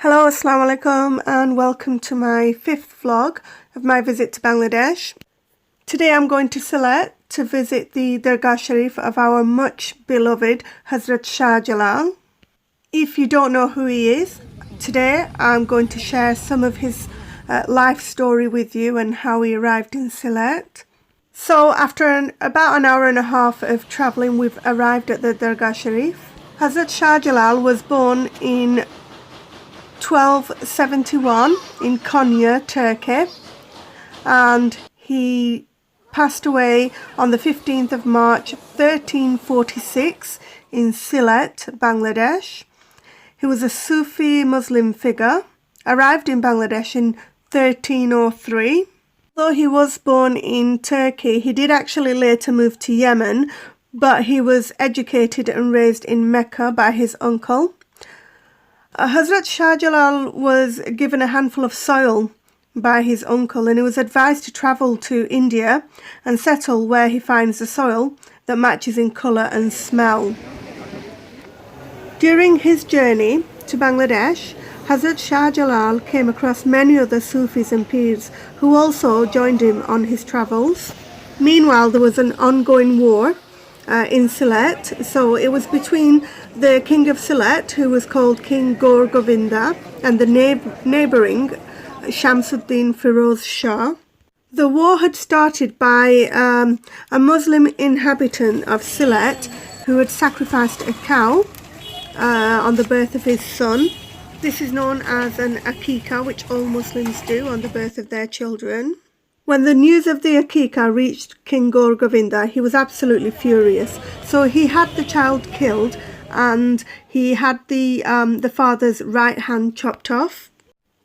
Hello, Assalamu alaikum, and welcome to my fifth vlog of my visit to Bangladesh. Today I'm going to Sylhet to visit the Dargah Shareef of our much beloved Hazrat Sha Jalal. If you don't know who he is, today I'm going to share some of his life story with you and how he arrived in Sylhet. So after about an hour and a half of travelling, we've arrived at the Dargah Shareef. Hazrat Sha Jalal was born in 1271 in Konya, Turkey, and he passed away on the 15th of March 1346 in Sylhet, Bangladesh. He was a Sufi Muslim figure, arrived in Bangladesh in 1303. Though he was born in Turkey, he did actually later move to Yemen, but he was educated and raised in Mecca by his uncle. Hazrat Sha Jalal was given a handful of soil by his uncle, and he was advised to travel to India and settle where he finds the soil that matches in colour and smell. During his journey to Bangladesh, Hazrat Sha Jalal came across many other Sufis and Pirs who also joined him on his travels. Meanwhile, there was an ongoing war in Sylhet, so it was between the king of Sylhet, who was called King Gaur Govinda, and the neighbouring Shamsuddin Firoz Shah. The war had started by a Muslim inhabitant of Sylhet who had sacrificed a cow on the birth of his son. This is known as an akika, which all Muslims do on the birth of their children. When the news of the akika reached King Gaur Govinda, he was absolutely furious. So he had the child killed, and he had the father's right hand chopped off.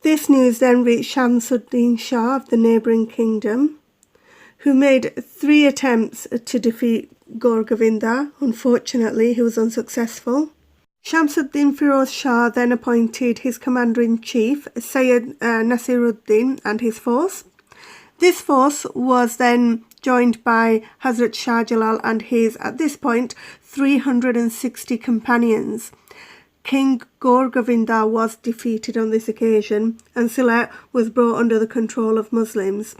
This news then reached Shamsuddin Shah of the neighbouring kingdom, who made 3 attempts to defeat Gaur Govinda. Unfortunately, he was unsuccessful. Shamsuddin Firoz Shah then appointed his commander-in-chief, Sayyid Nasiruddin, and his force. This force was then joined by Hazrat Sha Jalal and his, at this point, 360 companions. King Gaur Govinda was defeated on this occasion, and Sylhet was brought under the control of Muslims.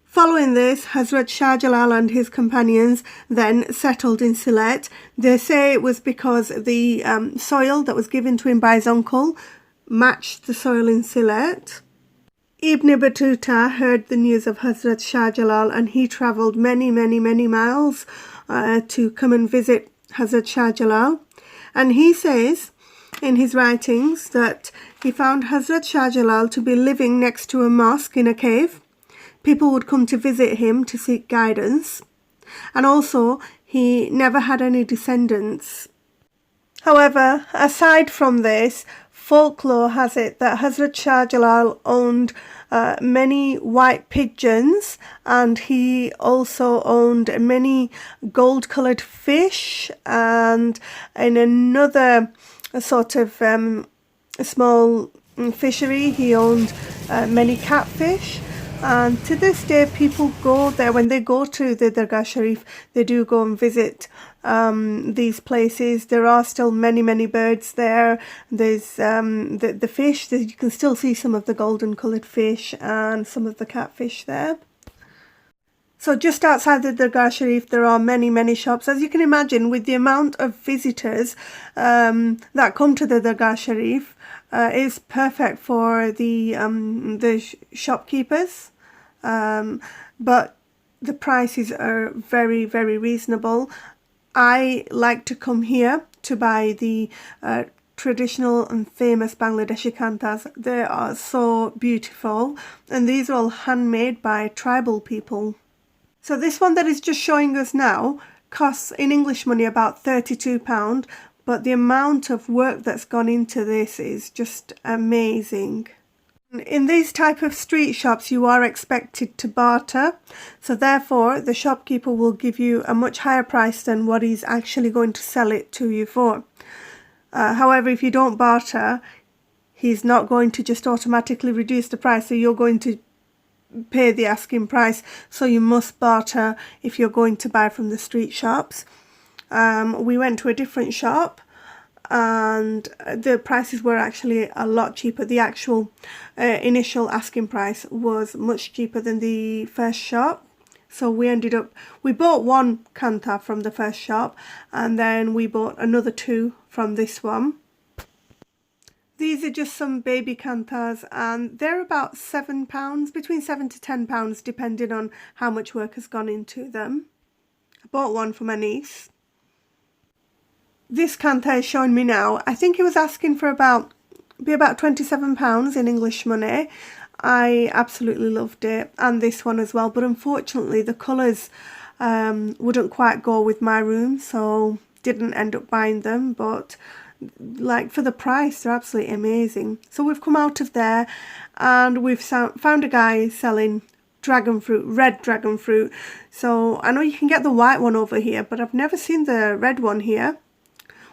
Following this, Hazrat Sha Jalal and his companions then settled in Sylhet. They say it was because the soil that was given to him by his uncle matched the soil in Sylhet. Ibn Battuta heard the news of Hazrat Sha Jalal, and he travelled many miles to come and visit Hazrat Sha Jalal. And he says in his writings that he found Hazrat Sha Jalal to be living next to a mosque in a cave. People would come to visit him to seek guidance, and also he never had any descendants. However, aside from this, folklore has it that Hazrat Sha Jalal owned many white pigeons, and he also owned many gold-coloured fish, and in another sort of small fishery he owned many catfish. And to this day, people go there. When they go to the Dargah Shareef, they do go and visit these places. There are still many birds there. There's the fish. You can still see some of the golden coloured fish and some of the catfish there. So just outside the Dargah Shareef, there are many shops. As you can imagine, with the amount of visitors that come to the Dargah Shareef, is perfect for the shopkeepers. But the prices are very reasonable. I like to come here to buy the traditional and famous Bangladeshi kantas. They are so beautiful, and these are all handmade by tribal people. So this one that is just showing us now costs in English money about £32, but the amount of work that's gone into this is just amazing. In these type of street shops, you are expected to barter, so therefore the shopkeeper will give you a much higher price than what he's actually going to sell it to you for. However, if you don't barter, he's not going to just automatically reduce the price, so you're going to pay the asking price, so you must barter if you're going to buy from the street shops. We went to a different shop and the prices were actually a lot cheaper. The actual initial asking price was much cheaper than the first shop. So we bought one kanta from the first shop, and then we bought another two from this one. These are just some baby kantas, and they're about £7, between £7 to £10, depending on how much work has gone into them. I bought one for my niece. This kanta is showing me now. I think it was asking for about £27 in English money. I absolutely loved it, and this one as well, but unfortunately the colours wouldn't quite go with my room, so didn't end up buying them. But like, for the price, they're absolutely amazing. So we've come out of there and we've found a guy selling dragon fruit, red dragon fruit. So I know you can get the white one over here, but I've never seen the red one here.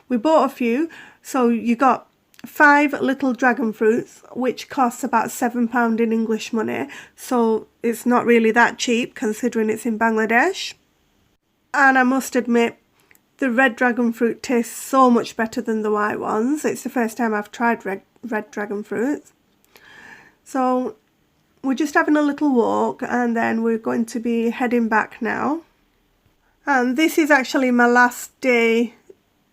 We bought a few, so you got 5 little dragon fruits, which costs about £7 in English money, so it's not really that cheap considering it's in Bangladesh. And I must admit, the red dragon fruit tastes so much better than the white ones. It's the first time I've tried red dragon fruit. So we're just having a little walk, and then we're going to be heading back now. And this is actually my last day,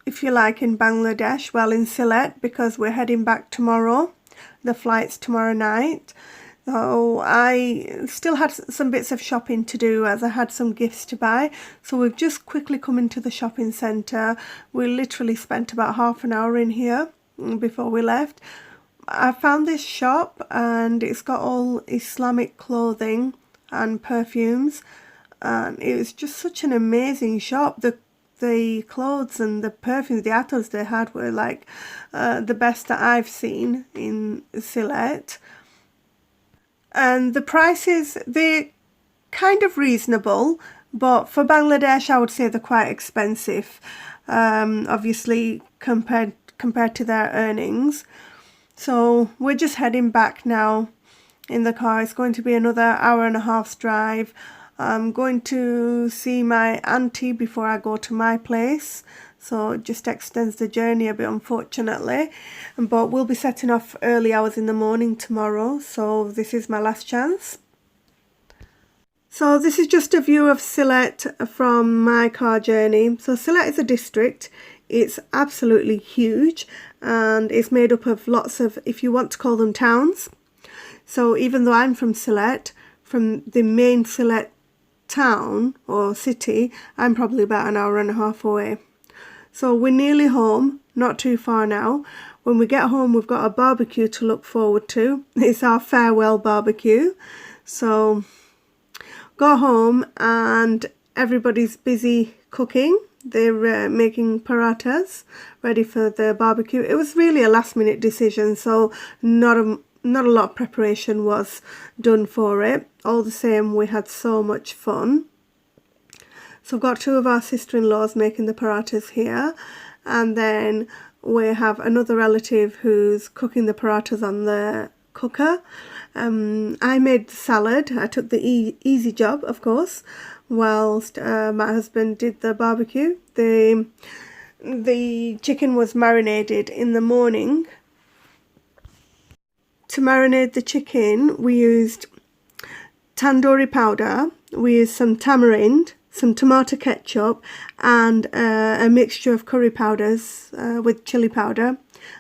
if you like, in Bangladesh, well, in Sylhet, because we're heading back tomorrow. The flight's tomorrow night. So I still had some bits of shopping to do, as I had some gifts to buy. So we've just quickly come into the shopping centre. We literally spent about half an hour in here before we left. I found this shop, and it's got all Islamic clothing and perfumes, and it was just such an amazing shop. The clothes and the perfumes, the atars they had were like the best that I've seen in Sylhet. And the prices, they're kind of reasonable, but for Bangladesh I would say they're quite expensive, obviously compared to their earnings. So we're just heading back now in the car. It's going to be another hour and a half's drive. I'm going to see my auntie before I go to my place, so it just extends the journey a bit, unfortunately. But we'll be setting off early hours in the morning tomorrow, so this is my last chance. So this is just a view of Sylhet from my car journey. So Sylhet is a district. It's absolutely huge, and it's made up of lots of, if you want to call them, towns. So even though I'm from Sylhet, from the main Sylhet town or city, I'm probably about an hour and a half away. So we're nearly home, not too far now. When we get home, we've got a barbecue to look forward to. It's our farewell barbecue. So got home and everybody's busy cooking. They're making parathas ready for the barbecue. It was really a last minute decision, so not a lot of preparation was done for it. All the same, we had so much fun. So I've got 2 of our sister-in-laws making the parathas here, and then we have another relative who's cooking the parathas on the cooker. I made the salad. I took the easy job, of course, whilst my husband did the barbecue. The chicken was marinated in the morning. To marinate the chicken, we used tandoori powder, we used some tamarind, some tomato ketchup, and a mixture of curry powders with chili powder,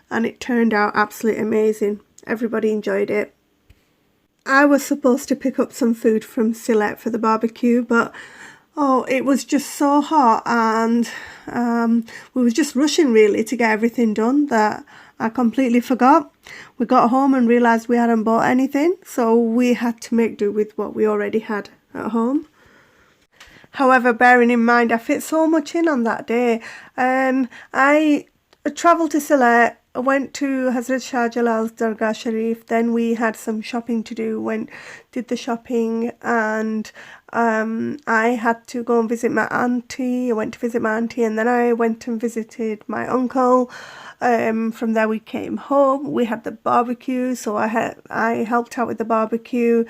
and it turned out absolutely amazing. Everybody enjoyed it. I was supposed to pick up some food from Sylhet for the barbecue, but it was just so hot, and we were just rushing really to get everything done that I completely forgot. We got home and realised we hadn't bought anything, so we had to make do with what we already had at home. However, bearing in mind I fit so much in on that day, I travelled to Sylhet, I went to Hazrat Sha Jalal's Dargah Shareef, then we had some shopping to do, did the shopping, and I had to go and visit my auntie. I went to visit my auntie, and then I went and visited my uncle. From there we came home. We had the barbecue, so I helped out with the barbecue.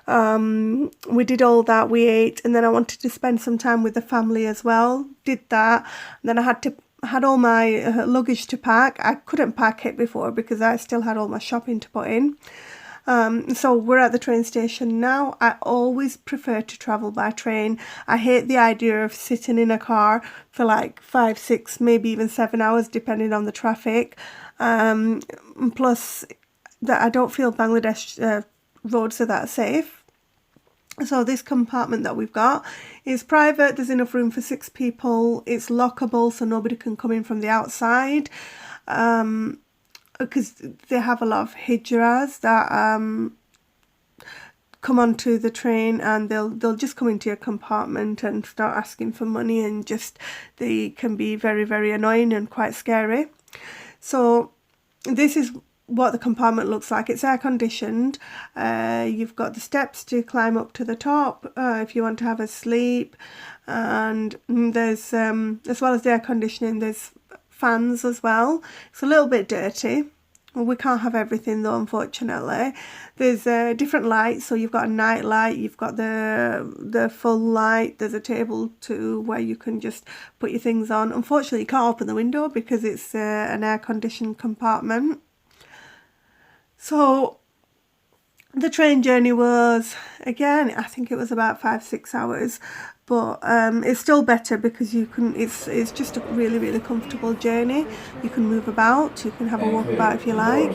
We did all that, we ate, and then I wanted to spend some time with the family as well. Did that, and then I had to had all my luggage to pack. I couldn't pack it before because I still had all my shopping to put in. So we're at the train station now. I always prefer to travel by train. I hate the idea of sitting in a car for like 5, 6, maybe even 7 hours depending on the traffic. Plus that I don't feel Bangladesh roads are that safe. So this compartment that we've got is private. There's enough room for 6 people. It's lockable so nobody can come in from the outside. Because they have a lot of hijras that come onto the train, and they'll just come into your compartment and start asking for money, and just they can be very, very annoying and quite scary. So this is what the compartment looks like. It's air conditioned. You've got the steps to climb up to the top if you want to have a sleep, and there's as well as the air conditioning, there's fans as well. It's a little bit dirty. Well, we can't have everything though, unfortunately. There's different lights, so you've got a night light, you've got the full light, there's a table too where you can just put your things on. Unfortunately, you can't open the window because it's an air-conditioned compartment. So the train journey was, again, I think it was about 5, 6 hours, but it's still better because you can, it's just a really, really comfortable journey. You can move about, you can have a walk about if you like.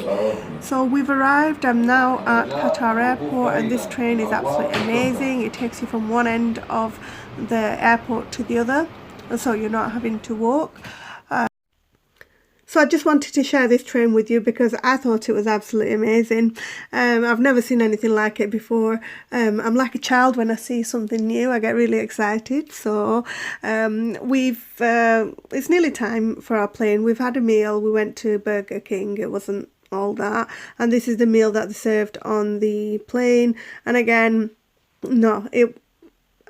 So we've arrived. I'm now at Qatar airport, and this train is absolutely amazing. It takes you from one end of the airport to the other, so you're not having to walk. So I just wanted to share this train with you because I thought it was absolutely amazing. I've never seen anything like it before. I'm like a child when I see something new. I get really excited. So it's nearly time for our plane. We've had a meal. We went to Burger King. It wasn't all that. And this is the meal that they served on the plane. And again, no,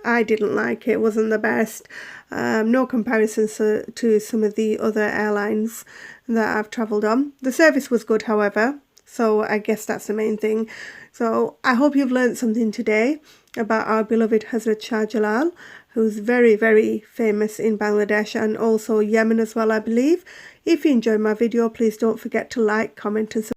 I didn't like it. It wasn't the best. No comparison to some of the other airlines that I've travelled on. The service was good, however, so I guess that's the main thing. So I hope you've learned something today about our beloved Hazrat Sha Jalal, who's very, very famous in Bangladesh and also Yemen as well, I believe. If you enjoyed my video, please don't forget to like, comment and subscribe.